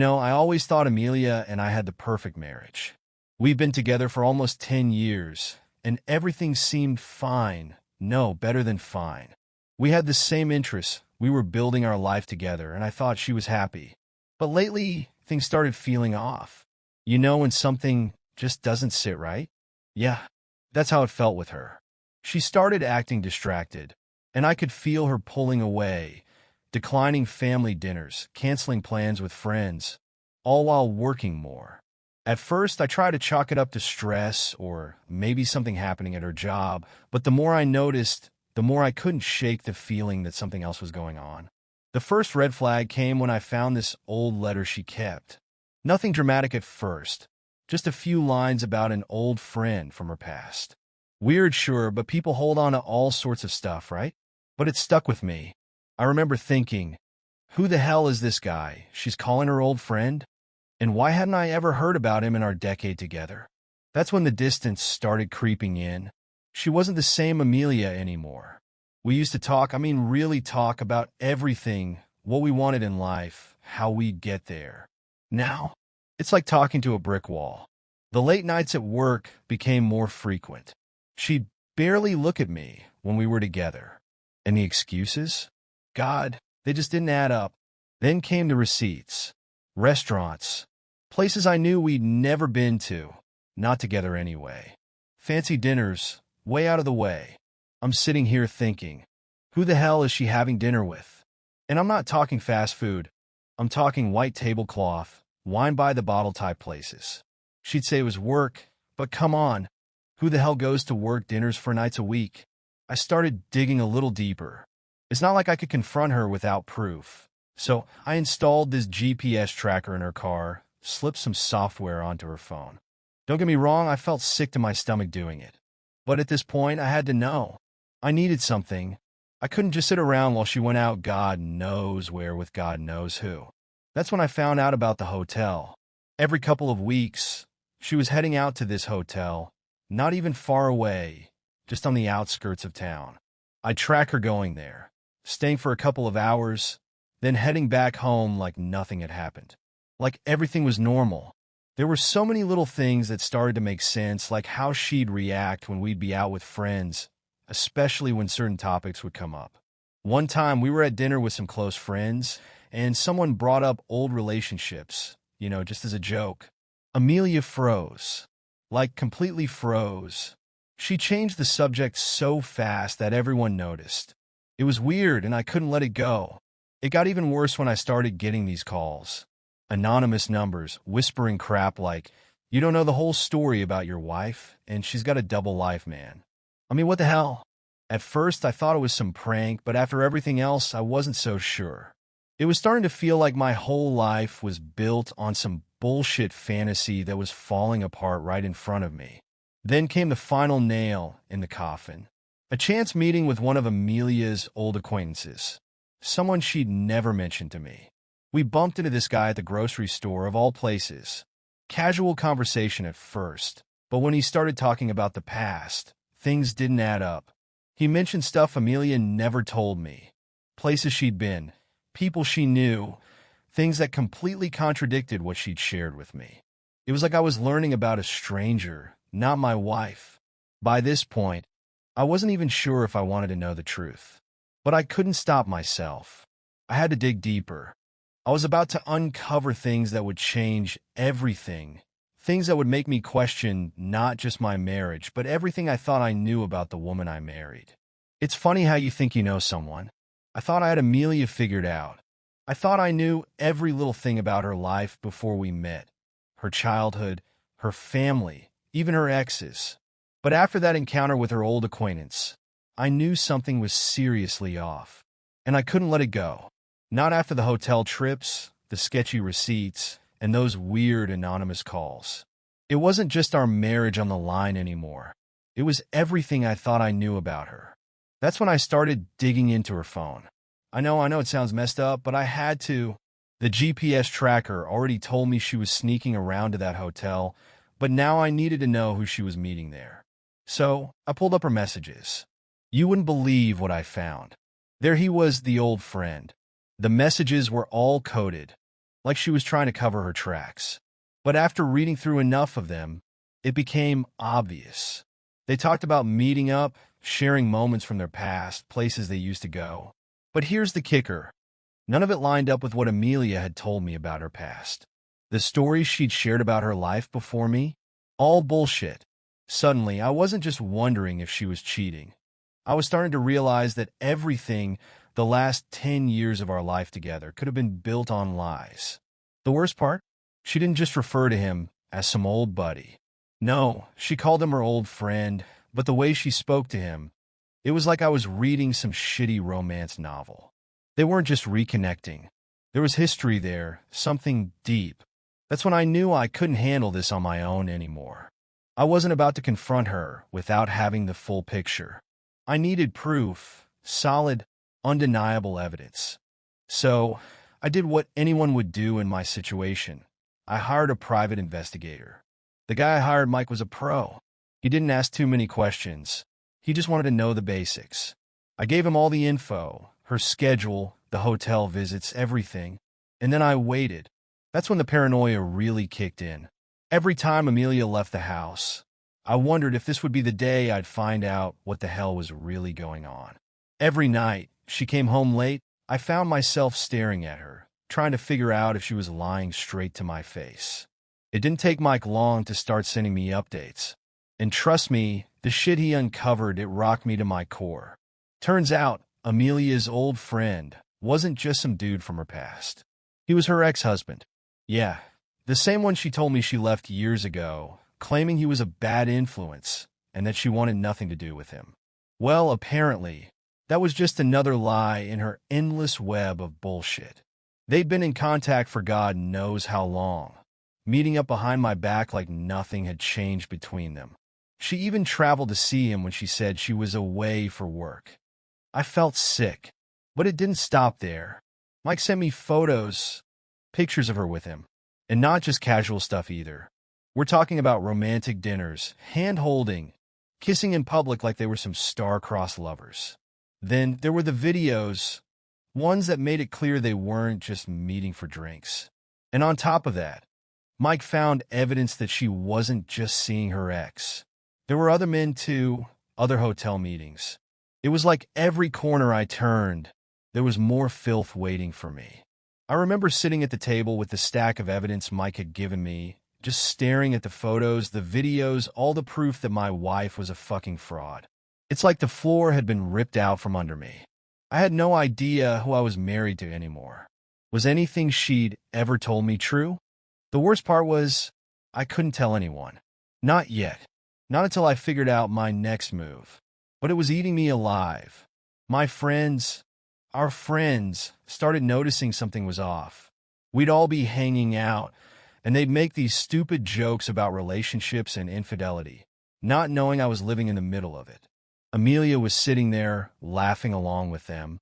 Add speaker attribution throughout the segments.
Speaker 1: I always thought Amelia and I had the perfect marriage. We've been together for almost 10 years, and everything seemed fine. No, better than fine. We had the same interests. We were building our life together, and I thought she was happy. But lately, things started feeling off. When something just doesn't sit right? Yeah, that's how it felt with her. She started acting distracted, and I could feel her pulling away, declining family dinners, canceling plans with friends, all while working more. At first, I tried to chalk it up to stress or maybe something happening at her job, but the more I noticed, the more I couldn't shake the feeling that something else was going on. The first red flag came when I found this old letter she kept. Nothing dramatic at first, just a few lines about an old friend from her past. Weird, sure, but people hold on to all sorts of stuff, right? But it stuck with me. I remember thinking, who the hell is this guy? She's calling her old friend? And why hadn't I ever heard about him in our decade together? That's when the distance started creeping in. She wasn't the same Amelia anymore. We used to talk, really talk about everything, what we wanted in life, how we'd get there. Now, it's like talking to a brick wall. The late nights at work became more frequent. She'd barely look at me when we were together. And the excuses? God, they just didn't add up. Then came the receipts. Restaurants. Places I knew we'd never been to. Not together anyway. Fancy dinners, way out of the way. I'm sitting here thinking, who the hell is she having dinner with? And I'm not talking fast food. I'm talking white tablecloth, wine by the bottle type places. She'd say it was work, but come on. Who the hell goes to work dinners 4 nights a week? I started digging a little deeper. It's not like I could confront her without proof. So I installed this GPS tracker in her car, slipped some software onto her phone. Don't get me wrong, I felt sick to my stomach doing it. But at this point, I had to know. I needed something. I couldn't just sit around while she went out God knows where with God knows who. That's when I found out about the hotel. Every couple of weeks, she was heading out to this hotel, not even far away, just on the outskirts of town. I'd track her going there, staying for a couple of hours, then heading back home like nothing had happened. Like everything was normal. There were so many little things that started to make sense, like how she'd react when we'd be out with friends, especially when certain topics would come up. One time, we were at dinner with some close friends, and someone brought up old relationships, just as a joke. Amelia froze. Like, completely froze. She changed the subject so fast that everyone noticed. It was weird, and I couldn't let it go. It got even worse when I started getting these calls. Anonymous numbers, whispering crap like, you don't know the whole story about your wife, and she's got a double life, man. What the hell? At first, I thought it was some prank, but after everything else, I wasn't so sure. It was starting to feel like my whole life was built on some bullshit fantasy that was falling apart right in front of me. Then came the final nail in the coffin. A chance meeting with one of Amelia's old acquaintances. Someone she'd never mentioned to me. We bumped into this guy at the grocery store of all places. Casual conversation at first, but when he started talking about the past, things didn't add up. He mentioned stuff Amelia never told me. Places she'd been, people she knew, things that completely contradicted what she'd shared with me. It was like I was learning about a stranger, not my wife. By this point, I wasn't even sure if I wanted to know the truth. But I couldn't stop myself. I had to dig deeper. I was about to uncover things that would change everything. Things that would make me question not just my marriage, but everything I thought I knew about the woman I married. It's funny how you think you know someone. I thought I had Amelia figured out. I thought I knew every little thing about her life before we met. Her childhood, her family, even her exes. But after that encounter with her old acquaintance, I knew something was seriously off. And I couldn't let it go. Not after the hotel trips, the sketchy receipts, and those weird anonymous calls. It wasn't just our marriage on the line anymore. It was everything I thought I knew about her. That's when I started digging into her phone. I know it sounds messed up, but I had to. The GPS tracker already told me she was sneaking around to that hotel, but now I needed to know who she was meeting there. So I pulled up her messages. You wouldn't believe what I found. There he was, the old friend. The messages were all coded. like she was trying to cover her tracks. But after reading through enough of them, it became obvious. They talked about meeting up, sharing moments from their past, places they used to go. But here's the kicker. None of it lined up with what Amelia had told me about her past. The stories she'd shared about her life before me? All bullshit. Suddenly, I wasn't just wondering if she was cheating. I was starting to realize that everything, the last 10 years of our life together, could have been built on lies. The worst part? She didn't just refer to him as some old buddy. No, she called him her old friend, but the way she spoke to him, it was like I was reading some shitty romance novel. They weren't just reconnecting. There was history there, something deep. That's when I knew I couldn't handle this on my own anymore. I wasn't about to confront her without having the full picture. I needed proof, solid, undeniable evidence. So, I did what anyone would do in my situation. I hired a private investigator. The guy I hired, Mike, was a pro. He didn't ask too many questions. He just wanted to know the basics. I gave him all the info, her schedule, the hotel visits, everything. And then I waited. That's when the paranoia really kicked in. Every time Amelia left the house, I wondered if this would be the day I'd find out what the hell was really going on. Every night, she came home late, I found myself staring at her, trying to figure out if she was lying straight to my face. It didn't take Mike long to start sending me updates. And trust me, the shit he uncovered, it rocked me to my core. Turns out, Amelia's old friend wasn't just some dude from her past. He was her ex-husband. Yeah, the same one she told me she left years ago, claiming he was a bad influence and that she wanted nothing to do with him. Well, apparently, that was just another lie in her endless web of bullshit. They'd been in contact for God knows how long, meeting up behind my back like nothing had changed between them. She even traveled to see him when she said she was away for work. I felt sick, but it didn't stop there. Mike sent me photos, pictures of her with him, and not just casual stuff either. We're talking about romantic dinners, hand-holding, kissing in public like they were some star-crossed lovers. Then there were the videos, ones that made it clear they weren't just meeting for drinks. And on top of that, Mike found evidence that she wasn't just seeing her ex. There were other men too, other hotel meetings. It was like every corner I turned, there was more filth waiting for me. I remember sitting at the table with the stack of evidence Mike had given me, just staring at the photos, the videos, all the proof that my wife was a fucking fraud. It's like the floor had been ripped out from under me. I had no idea who I was married to anymore. Was anything she'd ever told me true? The worst part was, I couldn't tell anyone. Not yet. Not until I figured out my next move. But it was eating me alive. My friends, our friends, started noticing something was off. We'd all be hanging out, and they'd make these stupid jokes about relationships and infidelity, not knowing I was living in the middle of it. Amelia was sitting there, laughing along with them,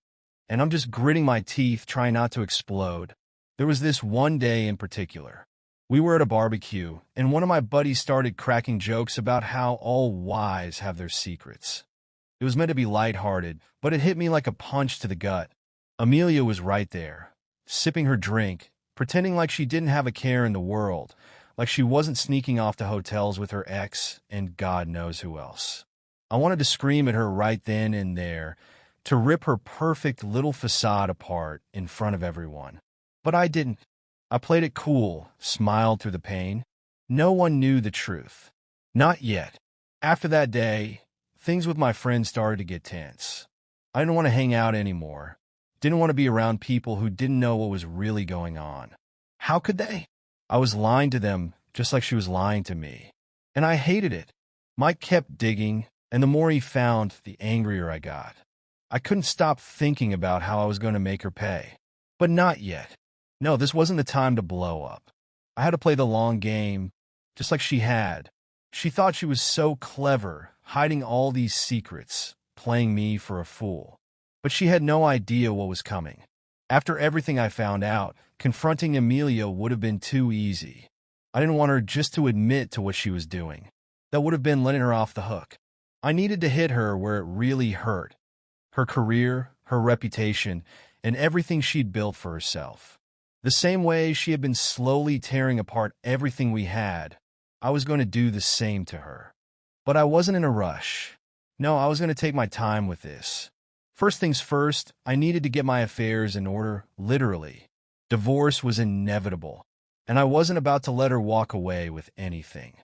Speaker 1: and I'm just gritting my teeth, trying not to explode. There was this one day in particular. We were at a barbecue, and one of my buddies started cracking jokes about how all wives have their secrets. It was meant to be lighthearted, but it hit me like a punch to the gut. Amelia was right there, sipping her drink, pretending like she didn't have a care in the world, like she wasn't sneaking off to hotels with her ex and God knows who else. I wanted to scream at her right then and there, to rip her perfect little facade apart in front of everyone. But I didn't. I played it cool, smiled through the pain. No one knew the truth. Not yet. After that day, things with my friends started to get tense. I didn't want to hang out anymore. Didn't want to be around people who didn't know what was really going on. How could they? I was lying to them just like she was lying to me. And I hated it. Mike kept digging, and the more he found, the angrier I got. I couldn't stop thinking about how I was going to make her pay. But not yet. No, this wasn't the time to blow up. I had to play the long game, just like she had. She thought she was so clever, hiding all these secrets, playing me for a fool. But she had no idea what was coming. After everything I found out, confronting Amelia would have been too easy. I didn't want her just to admit to what she was doing. That would have been letting her off the hook. I needed to hit her where it really hurt. Her career, her reputation, and everything she'd built for herself. The same way she had been slowly tearing apart everything we had, I was going to do the same to her. But I wasn't in a rush. No, I was going to take my time with this. First things first, I needed to get my affairs in order, literally. Divorce was inevitable, and I wasn't about to let her walk away with anything.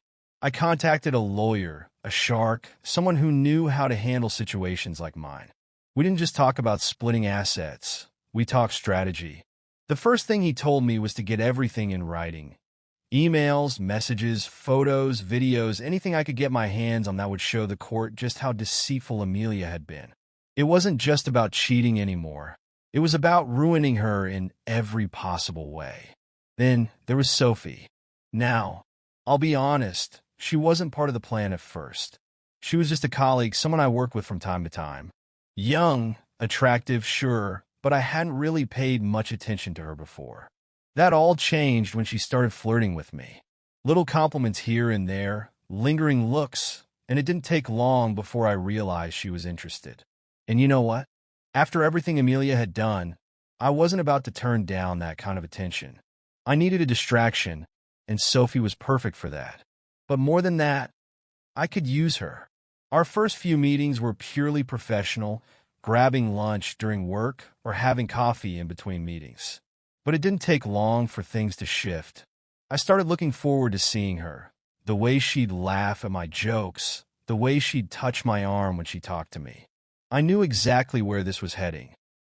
Speaker 1: I contacted a lawyer, a shark, someone who knew how to handle situations like mine. We didn't just talk about splitting assets. We talked strategy. The first thing he told me was to get everything in writing. Emails, messages, photos, videos, anything I could get my hands on that would show the court just how deceitful Amelia had been. It wasn't just about cheating anymore. It was about ruining her in every possible way. Then there was Sophie. Now, I'll be honest, she wasn't part of the plan at first. She was just a colleague, someone I worked with from time to time. Young, attractive, sure, but I hadn't really paid much attention to her before. That all changed when she started flirting with me. Little compliments here and there, lingering looks, and it didn't take long before I realized she was interested. And you know what? After everything Amelia had done, I wasn't about to turn down that kind of attention. I needed a distraction, and Sophie was perfect for that. But more than that, I could use her. Our first few meetings were purely professional, grabbing lunch during work or having coffee in between meetings. But it didn't take long for things to shift. I started looking forward to seeing her. The way she'd laugh at my jokes, the way she'd touch my arm when she talked to me. I knew exactly where this was heading,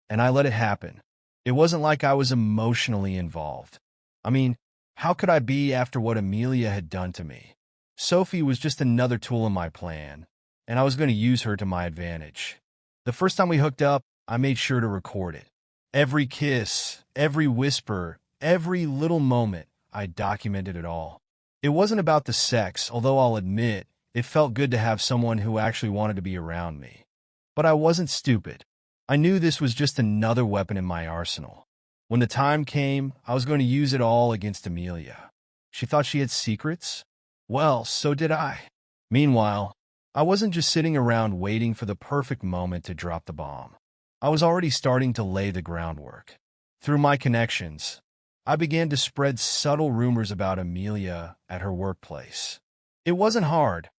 Speaker 1: and I let it happen. It wasn't like I was emotionally involved. I mean, how could I be after what Amelia had done to me? Sophie was just another tool in my plan, and I was going to use her to my advantage. The first time we hooked up, I made sure to record it. Every kiss, every whisper, every little moment, I documented it all. It wasn't about the sex, although I'll admit, it felt good to have someone who actually wanted to be around me. But I wasn't stupid. I knew this was just another weapon in my arsenal. When the time came, I was going to use it all against Amelia. She thought she had secrets? Well, so did I. Meanwhile, I wasn't just sitting around waiting for the perfect moment to drop the bomb. I was already starting to lay the groundwork. Through my connections, I began to spread subtle rumors about Amelia at her workplace. It wasn't hard.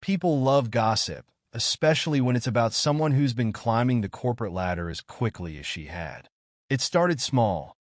Speaker 1: People love gossip, especially when it's about someone who's been climbing the corporate ladder as quickly as she had. It started small.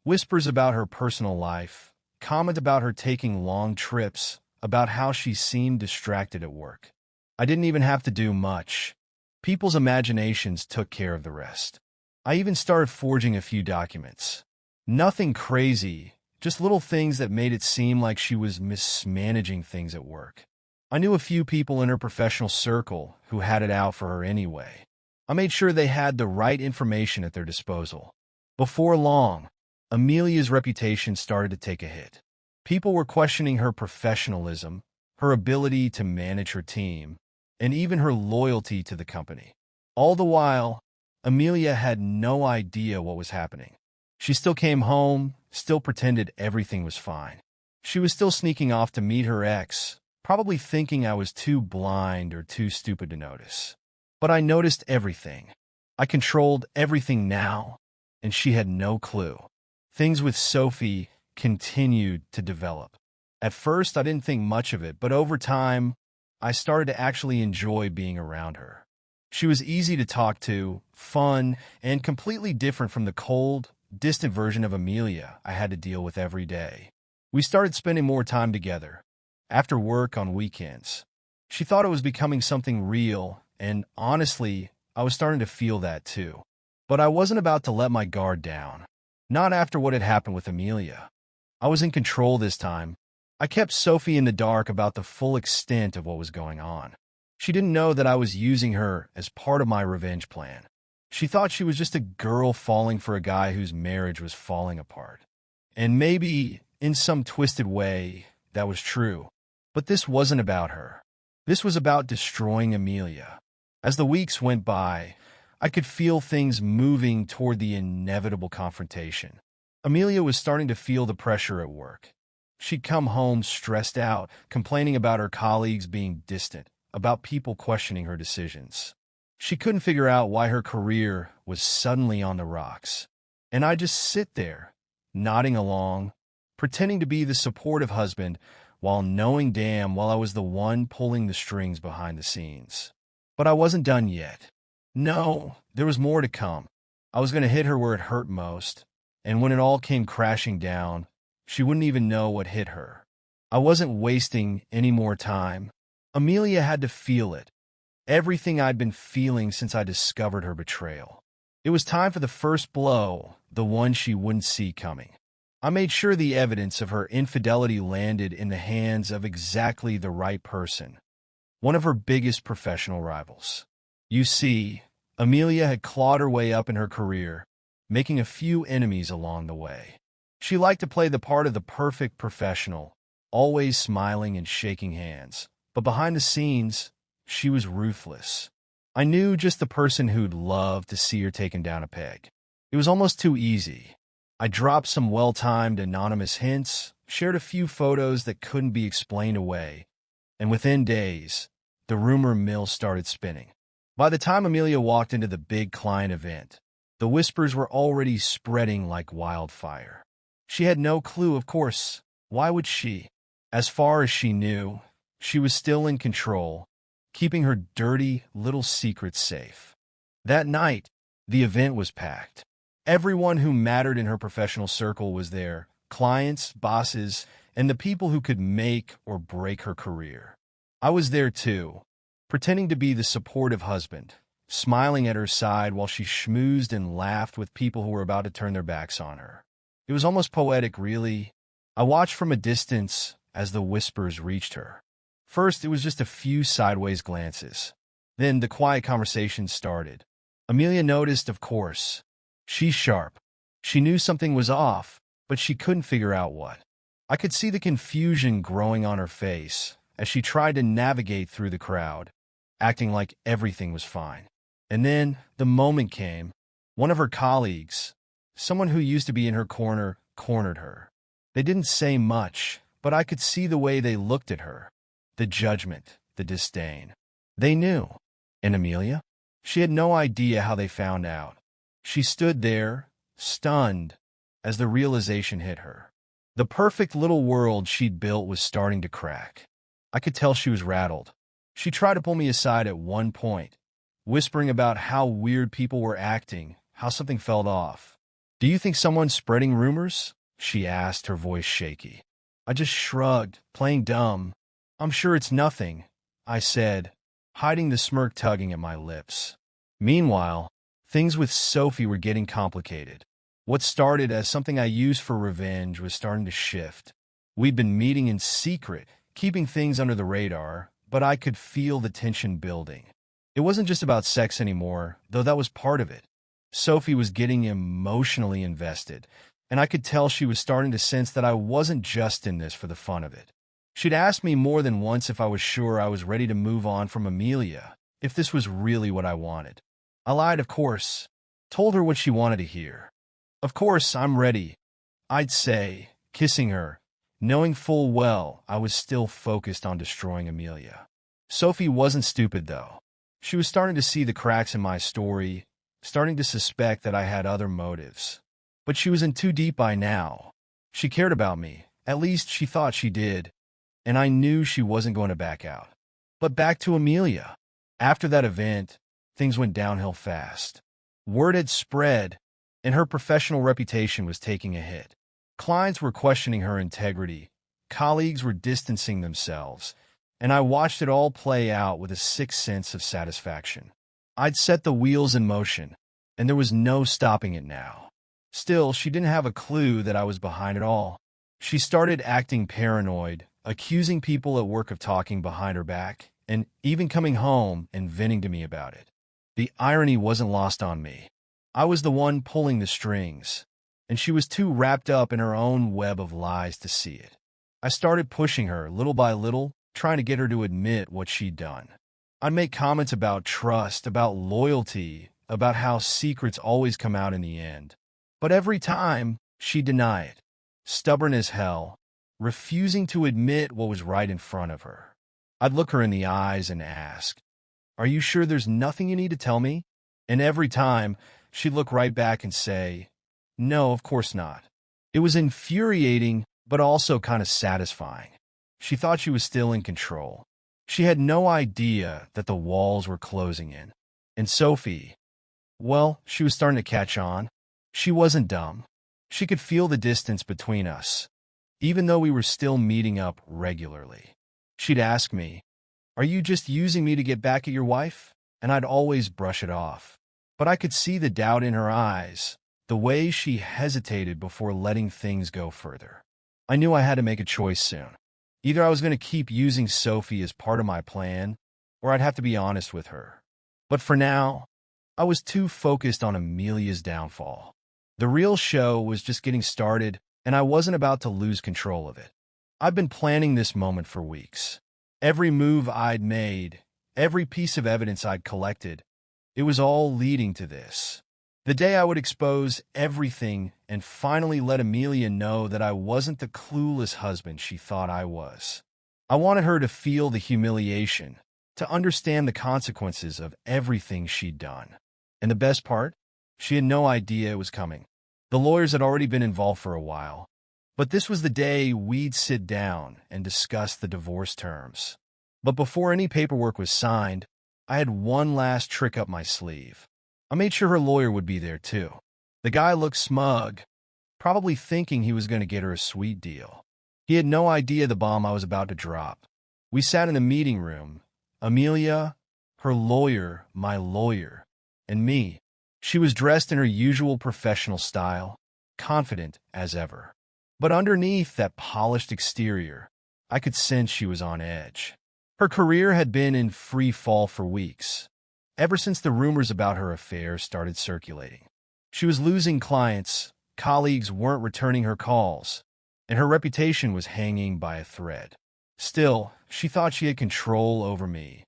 Speaker 1: Whispers about her personal life, comment about her taking long trips, about how she seemed distracted at work. I didn't even have to do much. People's imaginations took care of the rest. I even started forging a few documents. Nothing crazy, just little things that made it seem like she was mismanaging things at work. I knew a few people in her professional circle who had it out for her anyway. I made sure they had the right information at their disposal. Before long, Amelia's reputation started to take a hit. People were questioning her professionalism, her ability to manage her team, and even her loyalty to the company. All the while, Amelia had no idea what was happening. She still came home, still pretended everything was fine. She was still sneaking off to meet her ex, probably thinking I was too blind or too stupid to notice. But I noticed everything. I controlled everything now, and she had no clue. Things with Sophie continued to develop. At first, I didn't think much of it, but over time, I started to actually enjoy being around her. She was easy to talk to, fun, and completely different from the cold, distant version of Amelia I had to deal with every day. We started spending more time together, after work on weekends. She thought it was becoming something real, and honestly, I was starting to feel that too. But I wasn't about to let my guard down. Not after what had happened with Amelia. I was in control this time. I kept Sophie in the dark about the full extent of what was going on. She didn't know that I was using her as part of my revenge plan. She thought she was just a girl falling for a guy whose marriage was falling apart. And maybe, in some twisted way, that was true. But this wasn't about her. This was about destroying Amelia. As the weeks went by, I could feel things moving toward the inevitable confrontation. Amelia was starting to feel the pressure at work. She'd come home stressed out, complaining about her colleagues being distant, about people questioning her decisions. She couldn't figure out why her career was suddenly on the rocks. And I'd just sit there, nodding along, pretending to be the supportive husband while knowing damn well I was the one pulling the strings behind the scenes. But I wasn't done yet. No, there was more to come. I was going to hit her where it hurt most, and when it all came crashing down, she wouldn't even know what hit her. I wasn't wasting any more time. Amelia had to feel it. Everything I'd been feeling since I discovered her betrayal. It was time for the first blow, the one she wouldn't see coming. I made sure the evidence of her infidelity landed in the hands of exactly the right person, one of her biggest professional rivals. You see, Amelia had clawed her way up in her career, making a few enemies along the way. She liked to play the part of the perfect professional, always smiling and shaking hands. But behind the scenes, she was ruthless. I knew just the person who'd love to see her taken down a peg. It was almost too easy. I dropped some well-timed anonymous hints, shared a few photos that couldn't be explained away, and within days, the rumor mill started spinning. By the time Amelia walked into the big client event, the whispers were already spreading like wildfire. She had no clue, of course. Why would she? As far as she knew, she was still in control, keeping her dirty little secrets safe. That night, the event was packed. Everyone who mattered in her professional circle was there, clients, bosses, and the people who could make or break her career. I was there too, pretending to be the supportive husband, smiling at her side while she schmoozed and laughed with people who were about to turn their backs on her. It was almost poetic, really. I watched from a distance as the whispers reached her. First, it was just a few sideways glances. Then the quiet conversation started. Amelia noticed, of course. She's sharp. She knew something was off, but she couldn't figure out what. I could see the confusion growing on her face as she tried to navigate through the crowd, acting like everything was fine. And then the moment came. One of her colleagues, someone who used to be in her corner, cornered her. They didn't say much, but I could see the way they looked at her. The judgment, the disdain. They knew. And Amelia? She had no idea how they found out. She stood there, stunned, as the realization hit her. The perfect little world she'd built was starting to crack. I could tell she was rattled. She tried to pull me aside at one point, whispering about how weird people were acting, how something felt off. "Do you think someone's spreading rumors?" she asked, her voice shaky. I just shrugged, playing dumb. "I'm sure it's nothing," I said, hiding the smirk tugging at my lips. Meanwhile, things with Sophie were getting complicated. What started as something I used for revenge was starting to shift. We'd been meeting in secret, keeping things under the radar, but I could feel the tension building. It wasn't just about sex anymore, though that was part of it. Sophie was getting emotionally invested, and I could tell she was starting to sense that I wasn't just in this for the fun of it. She'd asked me more than once if I was sure I was ready to move on from Amelia, if this was really what I wanted. I lied, of course, told her what she wanted to hear. "Of course, I'm ready," I'd say, kissing her, knowing full well I was still focused on destroying Amelia. Sophie wasn't stupid, though. She was starting to see the cracks in my story, starting to suspect that I had other motives. But she was in too deep by now. She cared about me, at least she thought she did, and I knew she wasn't going to back out. But back to Amelia. After that event, things went downhill fast. Word had spread, and her professional reputation was taking a hit. Clients were questioning her integrity, colleagues were distancing themselves, and I watched it all play out with a sick sense of satisfaction. I'd set the wheels in motion, and there was no stopping it now. Still, she didn't have a clue that I was behind it all. She started acting paranoid, accusing people at work of talking behind her back, and even coming home and venting to me about it. The irony wasn't lost on me. I was the one pulling the strings, and she was too wrapped up in her own web of lies to see it. I started pushing her, little by little, trying to get her to admit what she'd done. I'd make comments about trust, about loyalty, about how secrets always come out in the end. But every time, she'd deny it, stubborn as hell, refusing to admit what was right in front of her. I'd look her in the eyes and ask, "Are you sure there's nothing you need to tell me?" And every time, she'd look right back and say, "No, of course not." It was infuriating, but also kind of satisfying. She thought she was still in control. She had no idea that the walls were closing in. And Sophie, well, she was starting to catch on. She wasn't dumb. She could feel the distance between us, even though we were still meeting up regularly. She'd ask me, "Are you just using me to get back at your wife?" And I'd always brush it off. But I could see the doubt in her eyes, the way she hesitated before letting things go further. I knew I had to make a choice soon. Either I was going to keep using Sophie as part of my plan, or I'd have to be honest with her. But for now, I was too focused on Amelia's downfall. The real show was just getting started, and I wasn't about to lose control of it. I've been planning this moment for weeks. Every move I'd made, every piece of evidence I'd collected, it was all leading to this. The day I would expose everything and finally let Amelia know that I wasn't the clueless husband she thought I was. I wanted her to feel the humiliation, to understand the consequences of everything she'd done. And the best part? She had no idea it was coming. The lawyers had already been involved for a while, but this was the day we'd sit down and discuss the divorce terms. But before any paperwork was signed, I had one last trick up my sleeve. I made sure her lawyer would be there too. The guy looked smug, probably thinking he was going to get her a sweet deal. He had no idea the bomb I was about to drop. We sat in the meeting room, Amelia, her lawyer, my lawyer, and me. She was dressed in her usual professional style, confident as ever. But underneath that polished exterior, I could sense she was on edge. Her career had been in free fall for weeks, ever since the rumors about her affair started circulating. She was losing clients, colleagues weren't returning her calls, and her reputation was hanging by a thread. Still, she thought she had control over me,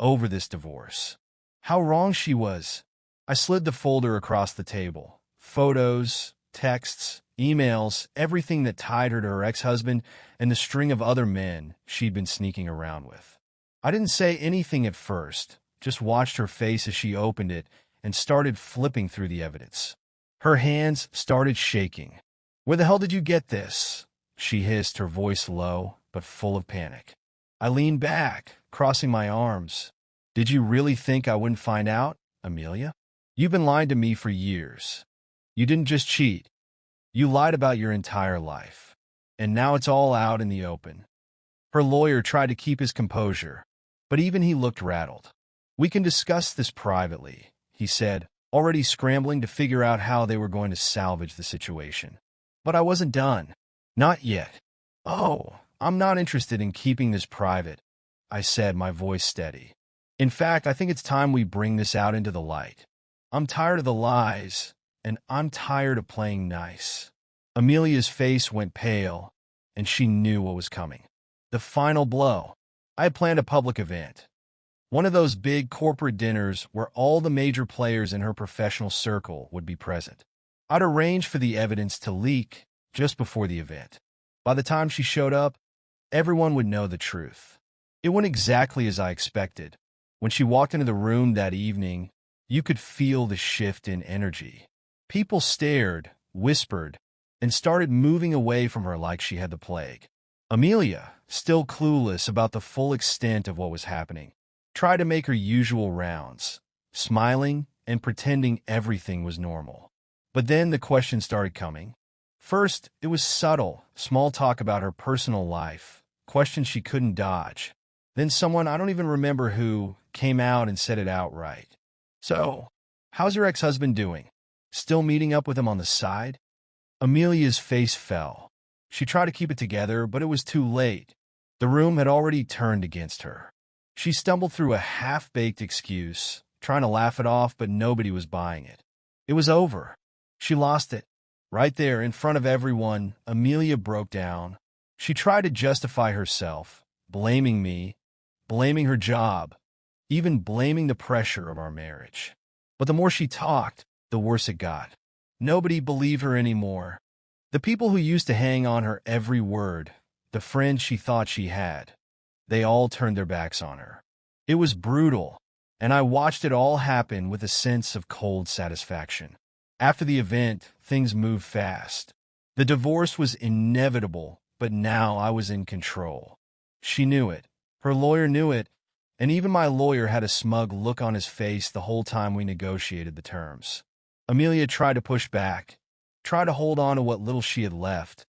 Speaker 1: over this divorce. How wrong she was. I slid the folder across the table. Photos, texts, emails, everything that tied her to her ex-husband and the string of other men she'd been sneaking around with. I didn't say anything at first, just watched her face as she opened it and started flipping through the evidence. Her hands started shaking. "Where the hell did you get this?" she hissed, her voice low but full of panic. I leaned back, crossing my arms. "Did you really think I wouldn't find out, Amelia? You've been lying to me for years. You didn't just cheat. You lied about your entire life. And now it's all out in the open." Her lawyer tried to keep his composure, but even he looked rattled. "We can discuss this privately," he said, already scrambling to figure out how they were going to salvage the situation. But I wasn't done. Not yet. "Oh, I'm not interested in keeping this private," I said, my voice steady. "In fact, I think it's time we bring this out into the light. I'm tired of the lies, and I'm tired of playing nice." Amelia's face went pale, and she knew what was coming. The final blow. I had planned a public event. One of those big corporate dinners where all the major players in her professional circle would be present. I'd arranged for the evidence to leak just before the event. By the time she showed up, everyone would know the truth. It went exactly as I expected. When she walked into the room that evening, you could feel the shift in energy. People stared, whispered, and started moving away from her like she had the plague. Amelia, still clueless about the full extent of what was happening, tried to make her usual rounds, smiling and pretending everything was normal. But then the questions started coming. First, it was subtle, small talk about her personal life, questions she couldn't dodge. Then someone, I don't even remember who, came out and said it outright. "So, how's your ex-husband doing? Still meeting up with him on the side?" Amelia's face fell. She tried to keep it together, but it was too late. The room had already turned against her. She stumbled through a half-baked excuse, trying to laugh it off, but nobody was buying it. It was over. She lost it. Right there, in front of everyone, Amelia broke down. She tried to justify herself, blaming me, blaming her job, even blaming the pressure of our marriage. But the more she talked, the worse it got. Nobody believed her anymore. The people who used to hang on her every word, the friends she thought she had, they all turned their backs on her. It was brutal, and I watched it all happen with a sense of cold satisfaction. After the event, things moved fast. The divorce was inevitable, but now I was in control. She knew it. Her lawyer knew it, and even my lawyer had a smug look on his face the whole time we negotiated the terms. Amelia tried to push back, tried to hold on to what little she had left,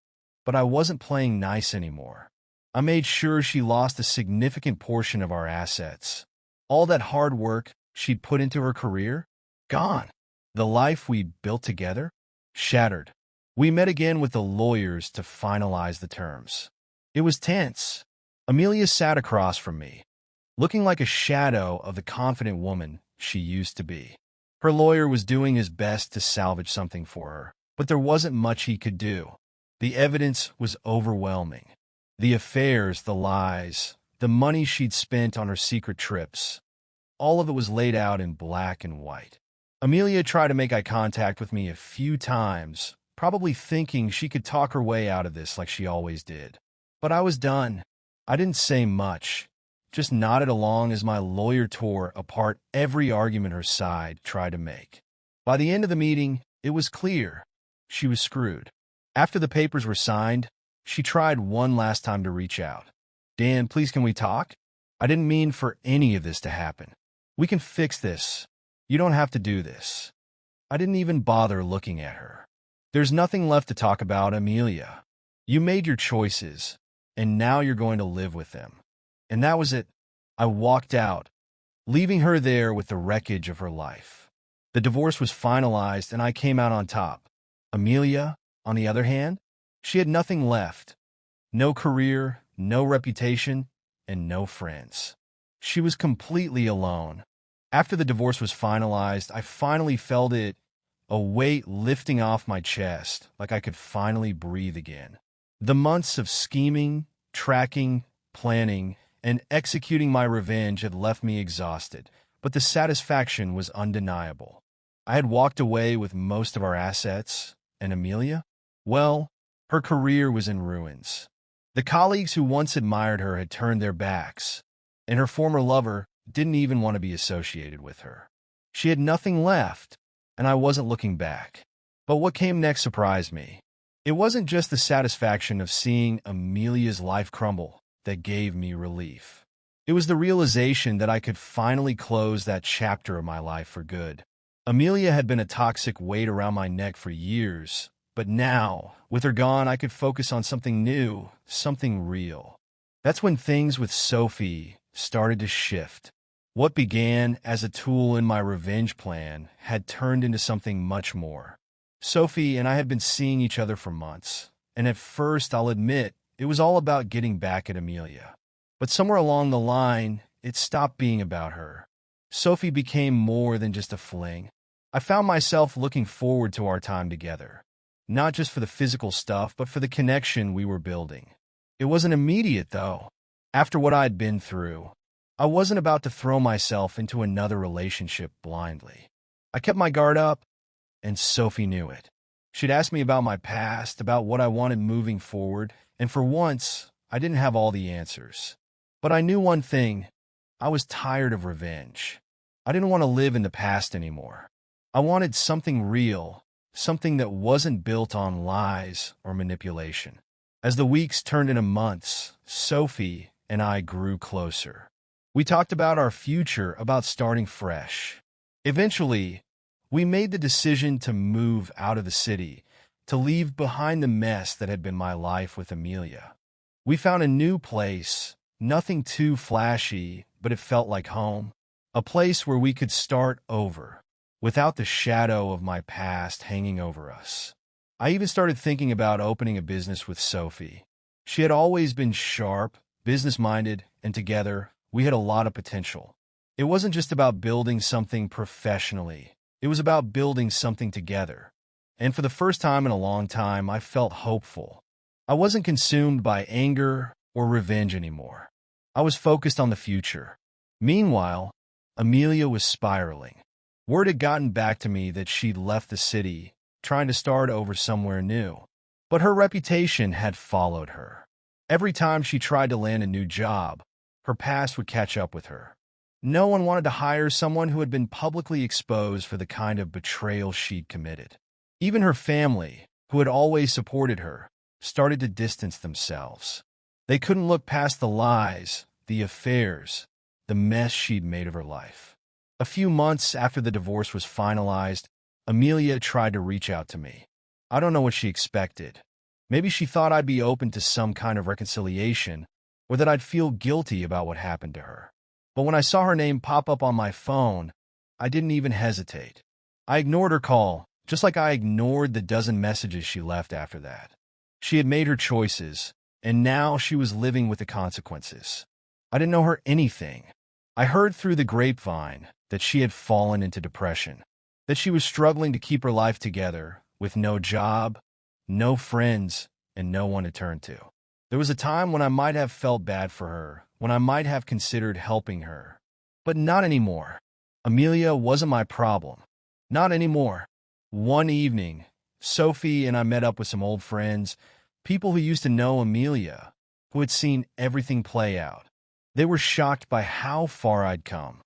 Speaker 1: but I wasn't playing nice anymore. I made sure she lost a significant portion of our assets. All that hard work she'd put into her career, gone. The life we built together, shattered. We met again with the lawyers to finalize the terms. It was tense. Amelia sat across from me, looking like a shadow of the confident woman she used to be. Her lawyer was doing his best to salvage something for her, but there wasn't much he could do. The evidence was overwhelming. The affairs, the lies, the money she'd spent on her secret trips. All of it was laid out in black and white. Amelia tried to make eye contact with me a few times, probably thinking she could talk her way out of this like she always did. But I was done. I didn't say much, just nodded along as my lawyer tore apart every argument her side tried to make. By the end of the meeting, it was clear. She was screwed. After the papers were signed, she tried one last time to reach out. Dan, please can we talk? I didn't mean for any of this to happen. We can fix this. You don't have to do this. I didn't even bother looking at her. There's nothing left to talk about, Amelia. You made your choices, and now you're going to live with them. And that was it. I walked out, leaving her there with the wreckage of her life. The divorce was finalized, and I came out on top. Amelia, on the other hand, she had nothing left. No career, no reputation, and no friends. She was completely alone. After the divorce was finalized, I finally felt it, a weight lifting off my chest, like I could finally breathe again. The months of scheming, tracking, planning, and executing my revenge had left me exhausted, but the satisfaction was undeniable. I had walked away with most of our assets, and Amelia? Well, her career was in ruins. The colleagues who once admired her had turned their backs, and her former lover didn't even want to be associated with her. She had nothing left, and I wasn't looking back. But what came next surprised me. It wasn't just the satisfaction of seeing Amelia's life crumble that gave me relief. It was the realization that I could finally close that chapter of my life for good. Amelia had been a toxic weight around my neck for years, but now, with her gone, I could focus on something new, something real. That's when things with Sophie started to shift. What began as a tool in my revenge plan had turned into something much more. Sophie and I had been seeing each other for months, and at first, I'll admit, it was all about getting back at Amelia. But somewhere along the line, it stopped being about her. Sophie became more than just a fling. I found myself looking forward to our time together. Not just for the physical stuff, but for the connection we were building. It wasn't immediate, though. After what I'd been through, I wasn't about to throw myself into another relationship blindly. I kept my guard up, and Sophie knew it. She'd asked me about my past, about what I wanted moving forward, and for once, I didn't have all the answers. But I knew one thing. I was tired of revenge. I didn't want to live in the past anymore. I wanted something real, something that wasn't built on lies or manipulation. As the weeks turned into months, Sophie and I grew closer. We talked about our future, about starting fresh. Eventually, we made the decision to move out of the city, to leave behind the mess that had been my life with Amelia. We found a new place, nothing too flashy, but it felt like home. A place where we could start over, without the shadow of my past hanging over us. I even started thinking about opening a business with Sophie. She had always been sharp, business-minded, and together, we had a lot of potential. It wasn't just about building something professionally. It was about building something together. And for the first time in a long time, I felt hopeful. I wasn't consumed by anger or revenge anymore. I was focused on the future. Meanwhile, Amelia was spiraling. Word had gotten back to me that she'd left the city, trying to start over somewhere new. But her reputation had followed her. Every time she tried to land a new job, her past would catch up with her. No one wanted to hire someone who had been publicly exposed for the kind of betrayal she'd committed. Even her family, who had always supported her, started to distance themselves. They couldn't look past the lies, the affairs, the mess she'd made of her life. A few months after the divorce was finalized, Amelia tried to reach out to me. I don't know what she expected. Maybe she thought I'd be open to some kind of reconciliation, or that I'd feel guilty about what happened to her. But when I saw her name pop up on my phone, I didn't even hesitate. I ignored her call, just like I ignored the dozen messages she left after that. She had made her choices, and now she was living with the consequences. I didn't know her anything. I heard through the grapevine that she had fallen into depression, that she was struggling to keep her life together, with no job, no friends, and no one to turn to. There was a time when I might have felt bad for her, when I might have considered helping her. But not anymore. Amelia wasn't my problem. Not anymore. One evening, Sophie and I met up with some old friends, people who used to know Amelia, who had seen everything play out. They were shocked by how far I'd come.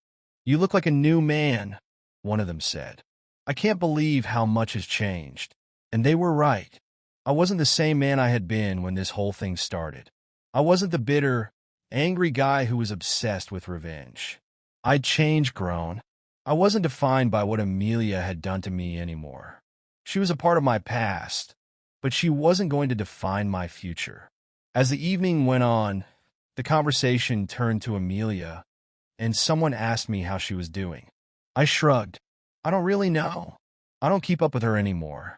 Speaker 1: "You look like a new man," one of them said. "I can't believe how much has changed." And they were right. I wasn't the same man I had been when this whole thing started. I wasn't the bitter, angry guy who was obsessed with revenge. I'd changed, grown. I wasn't defined by what Amelia had done to me anymore. She was a part of my past, but she wasn't going to define my future. As the evening went on, the conversation turned to Amelia, and someone asked me how she was doing. I shrugged. I don't really know. I don't keep up with her anymore.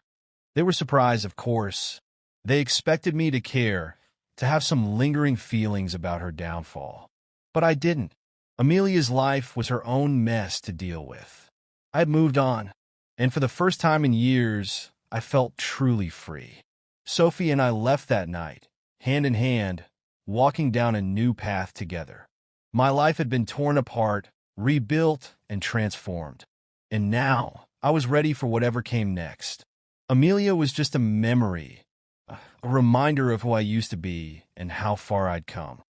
Speaker 1: They were surprised, of course. They expected me to care, to have some lingering feelings about her downfall. But I didn't. Amelia's life was her own mess to deal with. I had moved on, and for the first time in years, I felt truly free. Sophie and I left that night, hand in hand, walking down a new path together. My life had been torn apart, rebuilt, and transformed. And now, I was ready for whatever came next. Amelia was just a memory, a reminder of who I used to be and how far I'd come.